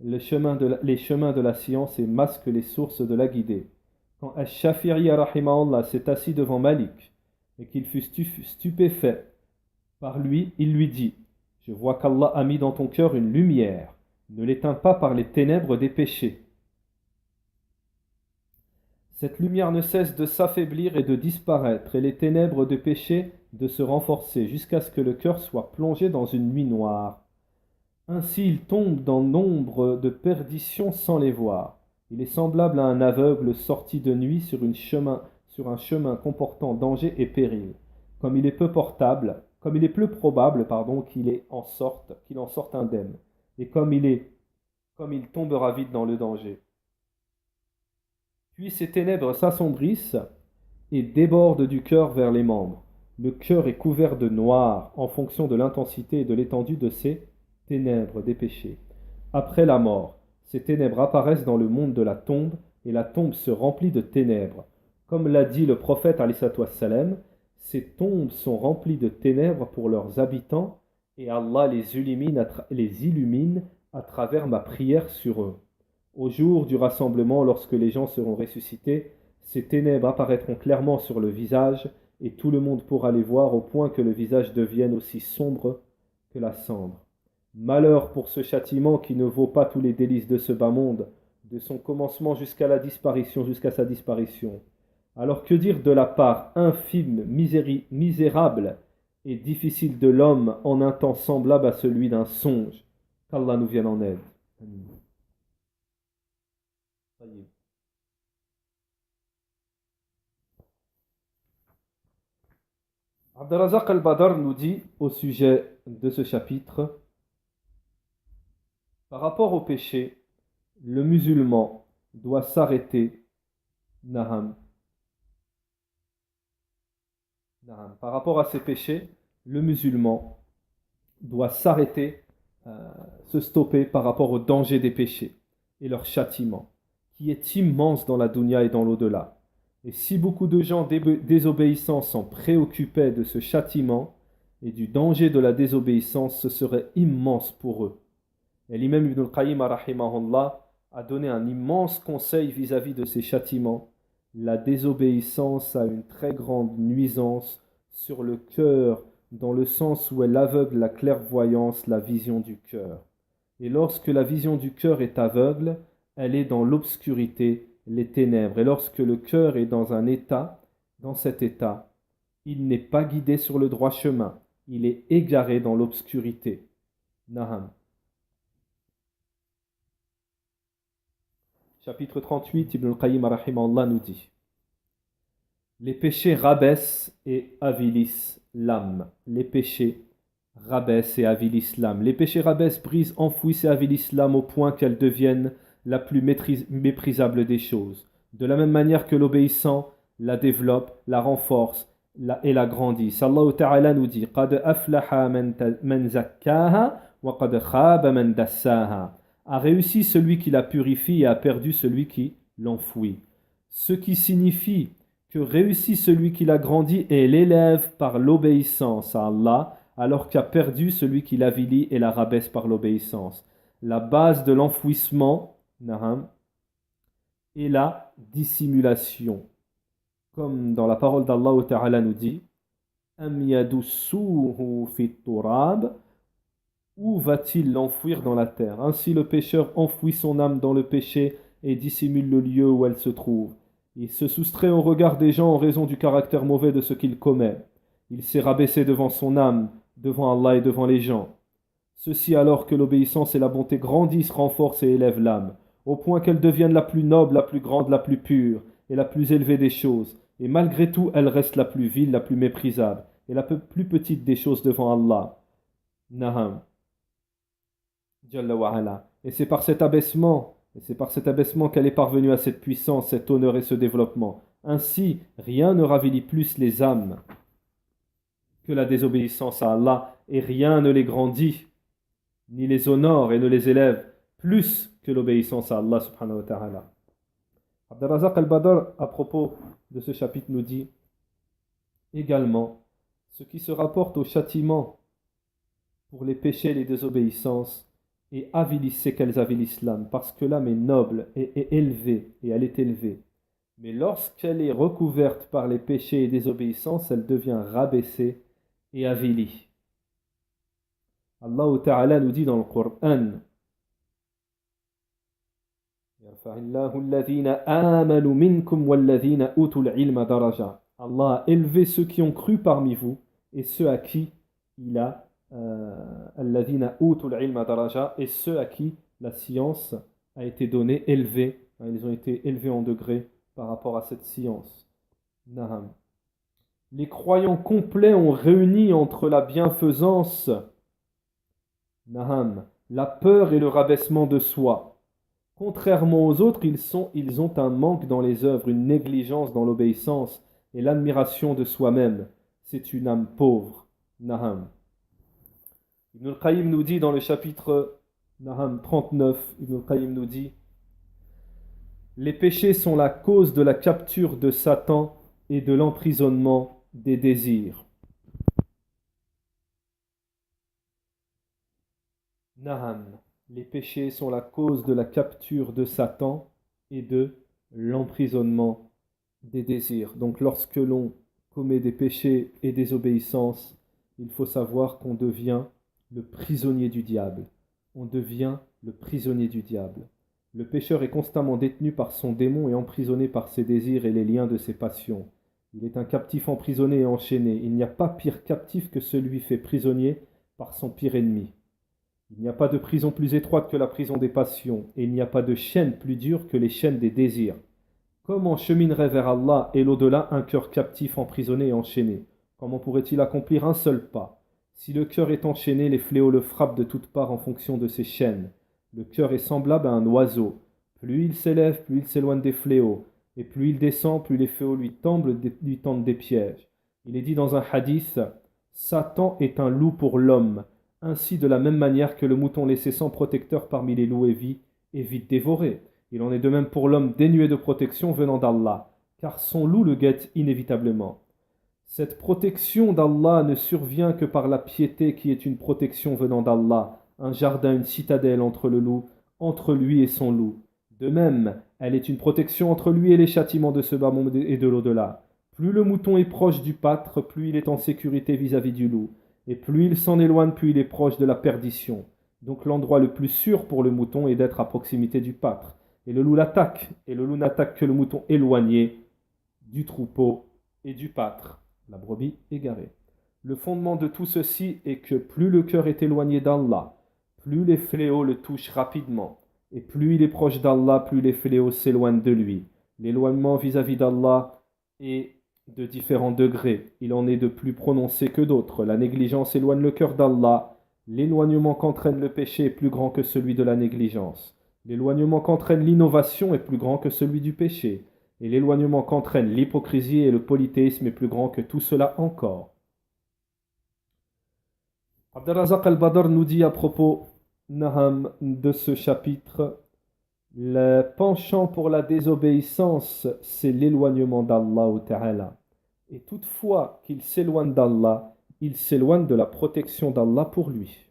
les chemins de la science et masquent les sources de la guidée. Quand Ash-Shafiri rahimahullah s'est assis devant Malik et qu'il fut stupéfait par lui, il lui dit: Je vois qu'Allah a mis dans ton cœur une lumière. Ne l'éteins pas par les ténèbres des péchés. Cette lumière ne cesse de s'affaiblir et de disparaître, et les ténèbres de péché de se renforcer, jusqu'à ce que le cœur soit plongé dans une nuit noire. Ainsi il tombe dans nombre de perditions sans les voir. Il est semblable à un aveugle sorti de nuit sur un chemin comportant danger et péril. Comme il est peu probable qu'il en sorte indemne, et comme il tombera vite dans le danger. Puis ces ténèbres s'assombrissent et débordent du cœur vers les membres. Le cœur est couvert de noir en fonction de l'intensité et de l'étendue de ces ténèbres des péchés. Après la mort, ces ténèbres apparaissent dans le monde de la tombe et la tombe se remplit de ténèbres. Comme l'a dit le prophète alayhi salam, ces tombes sont remplies de ténèbres pour leurs habitants et Allah les illumine à travers ma prière sur eux. Au jour du rassemblement, lorsque les gens seront ressuscités, ces ténèbres apparaîtront clairement sur le visage et tout le monde pourra les voir au point que le visage devienne aussi sombre que la cendre. Malheur pour ce châtiment qui ne vaut pas tous les délices de ce bas monde, de son commencement jusqu'à sa disparition. Alors que dire de la part infime, misérable et difficile de l'homme en un temps semblable à celui d'un songe? Qu'Allah nous vienne en aide. Amen. Abdelrazak al-Badr nous dit au sujet de ce chapitre: par rapport au péché, le musulman doit s'arrêter. Naham. Par rapport à ces péchés, le musulman doit s'arrêter, se stopper par rapport au danger des péchés et leur châtiment, qui est immense dans la dunya et dans l'au-delà. Et si beaucoup de gens désobéissants s'en préoccupaient de ce châtiment et du danger de la désobéissance, ce serait immense pour eux. Et l'imam Ibn al-Qayyim rahimahullah a donné un immense conseil vis-à-vis de ces châtiments. La désobéissance a une très grande nuisance sur le cœur, dans le sens où elle aveugle la clairvoyance, la vision du cœur. Et lorsque la vision du cœur est aveugle, elle est dans l'obscurité, les ténèbres. Et lorsque le cœur est dans un état, dans cet état, il n'est pas guidé sur le droit chemin, il est égaré dans l'obscurité. Naham. Chapitre 38, Ibn al-Qayyim rahimahullah nous dit: les péchés rabaissent et avilissent l'âme. Les péchés rabaissent et avilissent l'âme. Les péchés rabaissent, brisent, enfouissent et avilissent l'âme au point qu'elle devienne la plus méprisable des choses. De la même manière que l'obéissant la développe, la renforce et la grandit. Allah Ta'ala nous dit: قَدْ أَفْلَحَ مَنْ زَكَّاهَا وَقَدْ خَابَ مَنْ دَسَّاهَا. A réussi celui qui la purifie et a perdu celui qui l'enfouit. Ce qui signifie que réussit celui qui l'a grandi et l'élève par l'obéissance à Allah, alors qu'a perdu celui qui l'avilit et la rabaisse par l'obéissance. La base de l'enfouissement est la dissimulation. Comme dans la parole d'Allah Ta'ala nous dit: Am yadussuhu fit turab. Où va-t-il l'enfouir dans la terre? Ainsi le pécheur enfouit son âme dans le péché et dissimule le lieu où elle se trouve. Il se soustrait au regard des gens en raison du caractère mauvais de ce qu'il commet. Il s'est rabaissé devant son âme, devant Allah et devant les gens. Ceci alors que l'obéissance et la bonté grandissent, renforcent et élèvent l'âme, au point qu'elle devienne la plus noble, la plus grande, la plus pure et la plus élevée des choses. Et malgré tout, elle reste la plus vile, la plus méprisable et la plus petite des choses devant Allah. Naham. Jalla wa ala. Et c'est par cet abaissement qu'elle est parvenue à cette puissance, cet honneur et ce développement. Ainsi, rien ne ravilit plus les âmes que la désobéissance à Allah, et rien ne les grandit, ni les honore et ne les élève plus que l'obéissance à Allah subhanahu wa ta'ala. Abd-Razaq al-Badr, à propos de ce chapitre, nous dit également: ce qui se rapporte au châtiment pour les péchés et les désobéissances, et avilissez qu'elles avilissent l'âme, parce que l'âme est noble et élevée, et elle est élevée. Mais lorsqu'elle est recouverte par les péchés et désobéissances, elle devient rabaissée et avilie. Allah Ta'ala nous dit dans le Coran: Allah a élevé ceux qui ont cru parmi vous et ceux à qui il a et ceux à qui la science a été donnée, élevée. Ils ont été élevés en degrés par rapport à cette science. Naham. Les croyants complets ont réuni entre la bienfaisance, la peur et le rabaissement de soi. Contrairement aux autres, ils ont un manque dans les œuvres, une négligence dans l'obéissance et l'admiration de soi-même. C'est une âme pauvre. Naham. Ibn al-Qayyim nous dit dans le chapitre 39, Ibn al-Qayyim nous dit: les péchés sont la cause de la capture de Satan et de l'emprisonnement des désirs. Les péchés sont la cause de la capture de Satan et de l'emprisonnement des désirs. Donc lorsque l'on commet des péchés et des obéissances, il faut savoir qu'on devient le prisonnier du diable. On devient le prisonnier du diable. Le pécheur est constamment détenu par son démon et emprisonné par ses désirs et les liens de ses passions. Il est un captif emprisonné et enchaîné. Il n'y a pas pire captif que celui fait prisonnier par son pire ennemi. Il n'y a pas de prison plus étroite que la prison des passions, et il n'y a pas de chaîne plus dure que les chaînes des désirs. Comment cheminerait vers Allah et l'au-delà un cœur captif, emprisonné et enchaîné? Comment pourrait-il accomplir un seul pas? Si le cœur est enchaîné, les fléaux le frappent de toutes parts en fonction de ses chaînes. Le cœur est semblable à un oiseau. Plus il s'élève, plus il s'éloigne des fléaux. Et plus il descend, plus les fléaux lui tendent des pièges. Il est dit dans un hadith: Satan est un loup pour l'homme. Ainsi, de la même manière que le mouton laissé sans protecteur parmi les loups est vite dévoré. Il en est de même pour l'homme dénué de protection venant d'Allah, car son loup le guette inévitablement. Cette protection d'Allah ne survient que par la piété qui est une protection venant d'Allah, un jardin, une citadelle entre le loup, entre lui et son loup. De même, Elle est une protection entre lui et les châtiments de ce bas monde et de l'au-delà. Plus le mouton est proche du pâtre, plus il est en sécurité vis-à-vis du loup. Et plus il s'en éloigne, plus il est proche de la perdition. Donc l'endroit le plus sûr pour le mouton est d'être à proximité du pâtre. Et le loup l'attaque, et le loup n'attaque que le mouton éloigné du troupeau et du pâtre, la brebis égarée. Le fondement de tout ceci est que plus le cœur est éloigné d'Allah, plus les fléaux le touchent rapidement. Et plus il est proche d'Allah, plus les fléaux s'éloignent de lui. L'éloignement vis-à-vis d'Allah est de différents degrés. Il en est de plus prononcé que d'autres. La négligence éloigne le cœur d'Allah. L'éloignement qu'entraîne le péché est plus grand que celui de la négligence. L'éloignement qu'entraîne l'innovation est plus grand que celui du péché. Et l'éloignement qu'entraîne l'hypocrisie et le polythéisme est plus grand que tout cela encore. Abdelrazak al-Badr nous dit à propos de ce chapitre, le penchant pour la désobéissance, c'est l'éloignement d'Allah Ta'ala. Et toutefois qu'il s'éloigne d'Allah, il s'éloigne de la protection d'Allah pour lui.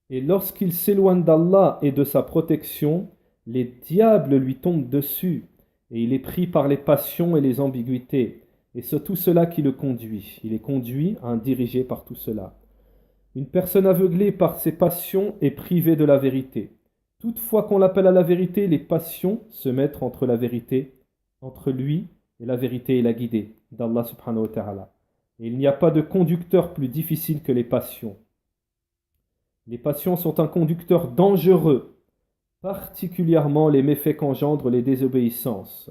Et lorsqu'il s'éloigne d'Allah et de sa protection, les diables lui tombent dessus et il est pris par les passions et les ambiguïtés. Et c'est tout cela qui le conduit. Il est conduit, dirigé par tout cela. Une personne aveuglée par ses passions est privée de la vérité. Toutefois qu'on l'appelle à la vérité, les passions se mettent entre la vérité, entre lui et la vérité et la guidée d'Allah subhanahu wa ta'ala. Et il n'y a pas de conducteur plus difficile que les passions. Les passions sont un conducteur dangereux, particulièrement les méfaits qu'engendrent les désobéissances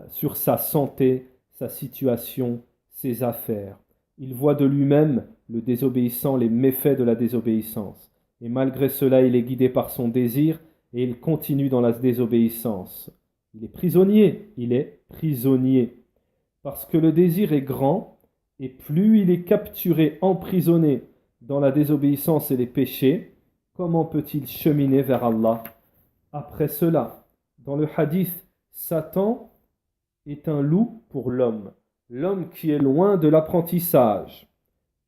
sur sa santé, sa situation, ses affaires. Il voit de lui-même, le désobéissant, les méfaits de la désobéissance. Et malgré cela, il est guidé par son désir et il continue dans la désobéissance. Il est prisonnier. Parce que le désir est grand et plus il est capturé, emprisonné dans la désobéissance et les péchés, comment peut-il cheminer vers Allah après cela? Dans le hadith, Satan est un loup pour l'homme. L'homme qui est loin de l'apprentissage.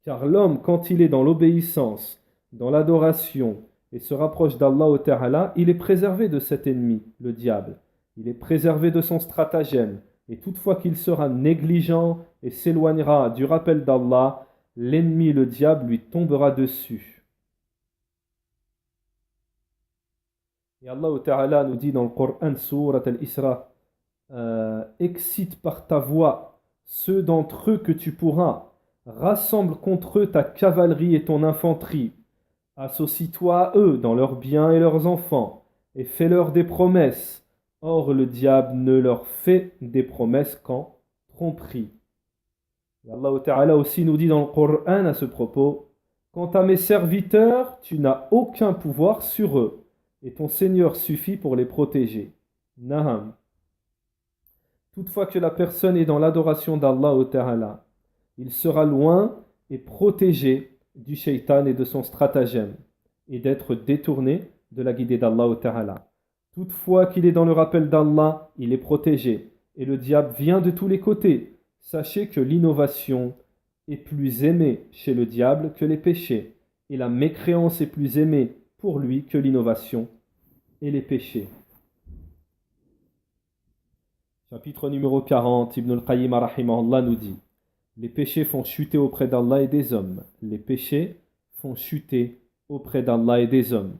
Car l'homme, quand il est dans l'obéissance, dans l'adoration, et se rapproche d'Allah Ta'ala, il est préservé de cet ennemi, le diable. Il est préservé de son stratagème. Et toutefois qu'il sera négligent et s'éloignera du rappel d'Allah, l'ennemi, le diable, lui tombera dessus. Et Allah Ta'ala nous dit dans le Coran, Surat al-Isra, excite par ta voix ceux d'entre eux que tu pourras, rassemble contre eux ta cavalerie et ton infanterie, associe-toi à eux dans leurs biens et leurs enfants, et fais-leur des promesses. Or le diable ne leur fait des promesses qu'en tromperie. Et Allah Ta'ala aussi nous dit dans le Coran à ce propos, quant à mes serviteurs, tu n'as aucun pouvoir sur eux, et ton Seigneur suffit pour les protéger. Naham. Toutefois que la personne est dans l'adoration d'Allah Ta'ala, il sera loin et protégé du shaitan et de son stratagème, et d'être détourné de la guidée d'Allah Ta'ala. Toutefois qu'il est dans le rappel d'Allah, il est protégé, et le diable vient de tous les côtés. Sachez que l'innovation est plus aimée chez le diable que les péchés, et la mécréance est plus aimée pour lui que l'innovation et les péchés. Chapitre numéro 40, Ibn al-Qayyim rahimahullah nous dit: les péchés font chuter auprès d'Allah et des hommes. Les péchés font chuter auprès d'Allah et des hommes.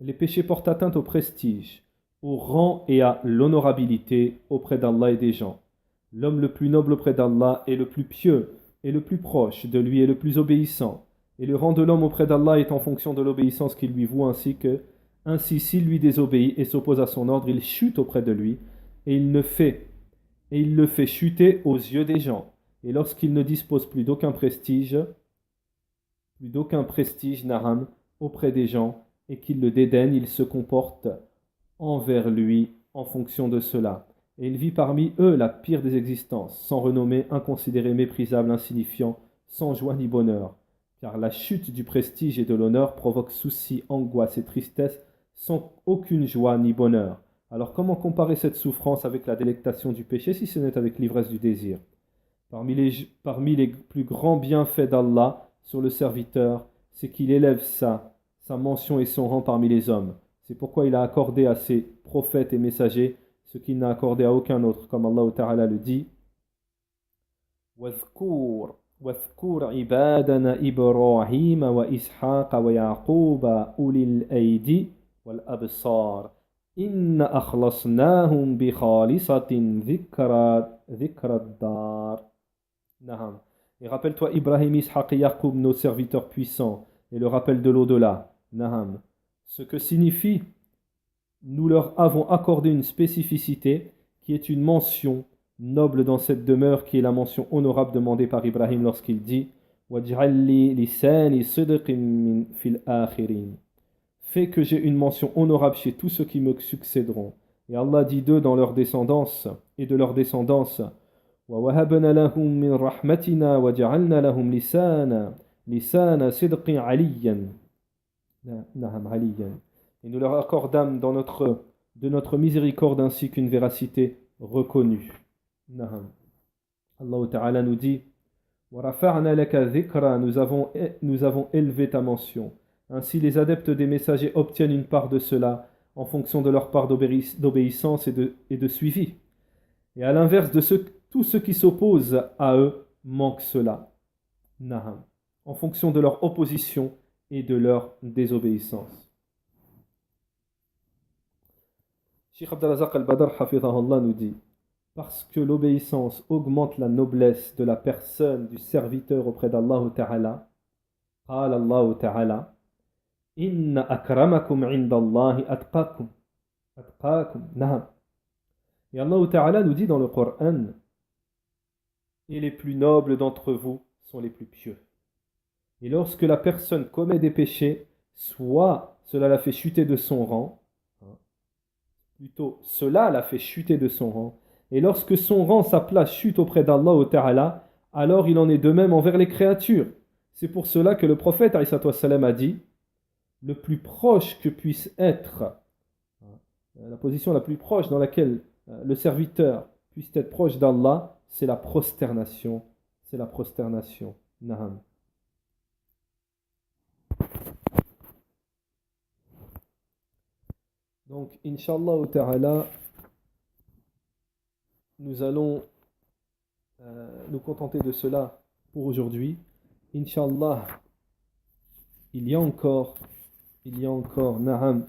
Les péchés portent atteinte au prestige, au rang et à l'honorabilité auprès d'Allah et des gens. L'homme le plus noble auprès d'Allah est le plus pieux et le plus proche de lui est le plus obéissant. Et le rang de l'homme auprès d'Allah est en fonction de l'obéissance qu'il lui voue, ainsi s'il lui désobéit et s'oppose à son ordre, il chute auprès de lui et il le fait chuter aux yeux des gens. Et lorsqu'il ne dispose plus d'aucun prestige, naram, auprès des gens, et qu'il le dédaigne, il se comporte envers lui en fonction de cela. Et il vit parmi eux la pire des existences, sans renommée, inconsidéré, méprisable, insignifiant, sans joie ni bonheur. Car la chute du prestige et de l'honneur provoque souci, angoisse et tristesse, sans aucune joie ni bonheur. Alors comment comparer cette souffrance avec la délectation du péché si ce n'est avec l'ivresse du désir? Parmi les plus grands bienfaits d'Allah sur le serviteur, c'est qu'il élève sa mention et son rang parmi les hommes. C'est pourquoi il a accordé à ses prophètes et messagers ce qu'il n'a accordé à aucun autre, comme Allah Ta'ala le dit. واذكر عبادنا إبراهيم وإسحاق ويعقوب أولي الأيدي والأبصار إن أخلصناهم بخالصة ذكر الدار. Naham. Et rappelle-toi Ibrahim, Ishaq et Yaqub, nos serviteurs puissants, et le rappel de l'au-delà. Naham. Ce que signifie, nous leur avons accordé une spécificité qui est une mention noble dans cette demeure, qui est la mention honorable demandée par Ibrahim lorsqu'il dit وَاجْعَلْ لِي لِسَانِ صِدْقٍ فِي الْآخِرِينَ. Fais que j'ai une mention honorable chez tous ceux qui me succéderont. Et Allah dit d'eux dans leur descendance et de leur descendance وَوَهَبْنَا لَهُم مِّن رَحْمَتِنَا وَجَعَلْنَا لَهُم لِسَانَ صِدْقٍ عَلِيًّا. Naham aliyan. Et nous leur accordâmes de notre miséricorde ainsi qu'une véracité reconnue. Naham. Allah Ta'ala nous dit وَرَفَعْنَا لَكَ ذِكْرًا. Nous avons élevé ta mention. Ainsi les adeptes des messagers obtiennent une part de cela en fonction de leur part d'obéissance et de suivi. Et à l'inverse de tous ceux qui s'opposent à eux manquent cela. Naham. En fonction de leur opposition et de leur désobéissance. Cheikh Abdelrazak al-Badr hafidhahullah nous dit parce que l'obéissance augmente la noblesse de la personne du serviteur auprès d'Allah Ta'ala. قال الله تعالى إن أكرمكم عند الله أتقاكم. نعم. Et Allah Ta'ala nous dit dans le Coran et les plus nobles d'entre vous sont les plus pieux. Et lorsque la personne commet des péchés, soit cela la fait chuter de son rang, plutôt cela la fait chuter de son rang, et lorsque son rang, sa place chute auprès d'Allah Ta'ala, alors il en est de même envers les créatures. C'est pour cela que le prophète alayhi salam a dit le plus proche que puisse être, la position la plus proche dans laquelle le serviteur puisse être proche d'Allah, c'est la prosternation. C'est la prosternation. Naham. Donc, Inch'Allah Ta'ala, nous allons nous contenter de cela pour aujourd'hui. Inch'Allah, il y a encore, Naham,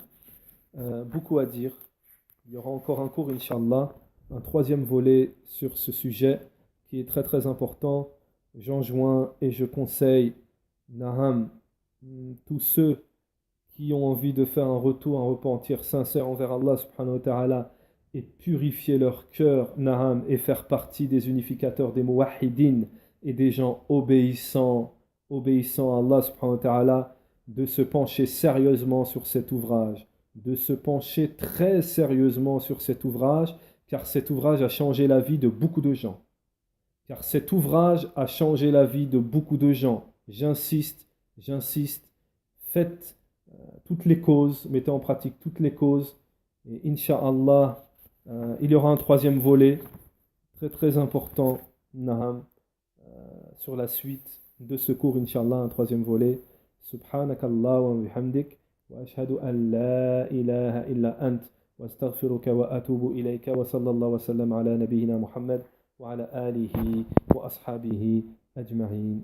beaucoup à dire. Il y aura encore un cours, Inch'Allah, un troisième volet sur ce sujet qui est très très important. J'enjoins et je conseille, Naham, tous ceux qui ont envie de faire un retour, un repentir sincère envers Allah subhanahu wa ta'ala et purifier leur cœur, Naham, et faire partie des unificateurs, des muwahhidin et des gens obéissants à Allah subhanahu wa ta'ala, de se pencher sérieusement sur cet ouvrage, de se pencher très sérieusement sur cet ouvrage, car cet ouvrage a changé la vie de beaucoup de gens. J'insiste, faites toutes les causes, mettez en pratique toutes les causes, et Inch'Allah, il y aura un troisième volet, très très important, Naham, sur la suite de ce cours, Inch'Allah, un troisième volet. Subhanakallah wa bihamdik, wa ashhadu an la ilaha illa ant, wa astaghfiruka wa atubu ilayka, wa sallallahu wa sallam ala nabiyyina Muhammad, wa ala alihi wa ashabihi ajma'in.